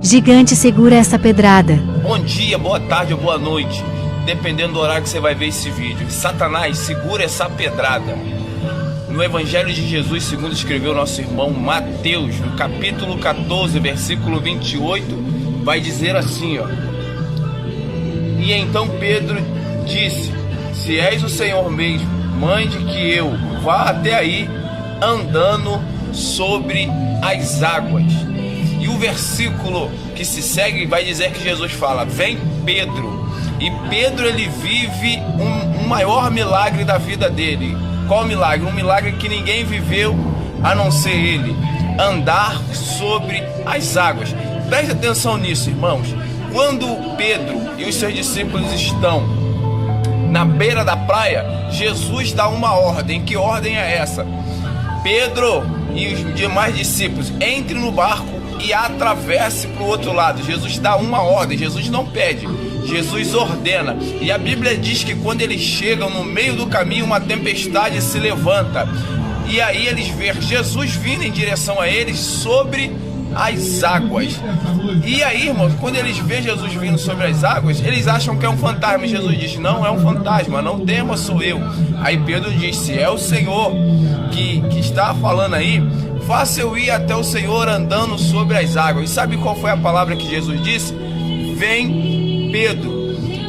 Gigante segura essa pedrada. Bom dia, boa tarde ou boa noite, dependendo do horário que você vai ver esse vídeo. Satanás, segura essa pedrada. No Evangelho de Jesus, segundo escreveu nosso irmão Mateus, no capítulo 14, versículo 28, vai dizer assim, ó: E então Pedro disse: Se és o Senhor mesmo, mande que eu vá até aí, andando sobre as águas. E o versículo que se segue vai dizer que Jesus fala: Vem Pedro. E Pedro, ele vive um maior milagre da vida dele. Qual milagre? Um milagre que ninguém viveu a não ser ele: andar sobre as águas. Preste atenção nisso, irmãos. Quando Pedro e os seus discípulos estão na beira da praia, Jesus dá uma ordem. Que ordem é essa? Pedro e os demais discípulos, entre no barco e atravesse para o outro lado. Jesus dá uma ordem, Jesus não pede, Jesus ordena. E a Bíblia diz que quando eles chegam no meio do caminho, uma tempestade se levanta. E aí eles veem Jesus vindo em direção a eles sobre as águas. E aí, irmãos, quando eles veem Jesus vindo sobre as águas, eles acham que é um fantasma. E Jesus diz: Não é um fantasma, não tema, sou eu. Aí Pedro diz: Se é o Senhor que está falando aí, faça eu ir até o Senhor andando sobre as águas. E sabe qual foi a palavra que Jesus disse? Vem Pedro.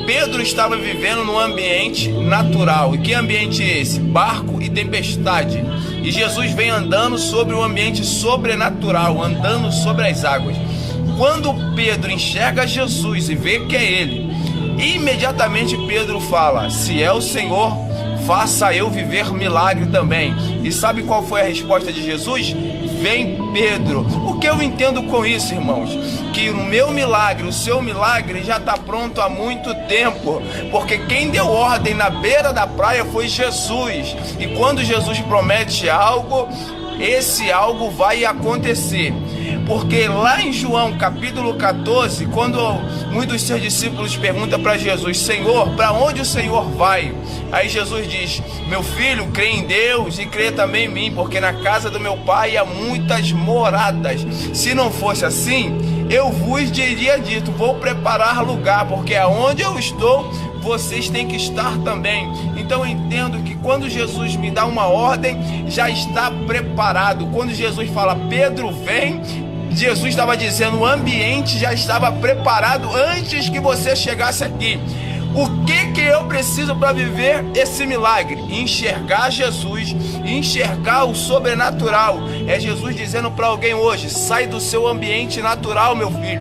Pedro estava vivendo num ambiente natural. E que ambiente é esse? Barco e tempestade. E Jesus vem andando sobre um ambiente sobrenatural, andando sobre as águas. Quando Pedro enxerga Jesus e vê que é ele, imediatamente Pedro fala: Se é o Senhor, faça eu viver milagre também. E sabe qual foi a resposta de Jesus? Vem Pedro. O que eu entendo com isso, irmãos? Que o meu milagre, o seu milagre já está pronto há muito tempo. Porque quem deu ordem na beira da praia foi Jesus. E quando Jesus promete algo, esse algo vai acontecer. Porque lá em João capítulo 14, quando muitos dos seus discípulos perguntam para Jesus: Senhor, para onde o Senhor vai? Aí Jesus diz: Meu filho, crê em Deus e crê também em mim, porque na casa do meu pai há muitas moradas. Se não fosse assim, eu vos teria dito: Vou preparar lugar, porque aonde eu estou, vocês têm que estar também. Então eu entendo que quando Jesus me dá uma ordem, já está preparado. Quando Jesus fala: Pedro, vem, Jesus estava dizendo: o ambiente já estava preparado antes que você chegasse aqui. O que eu preciso para viver esse milagre? Enxergar Jesus, enxergar o sobrenatural. É Jesus dizendo para alguém hoje: sai do seu ambiente natural, meu filho.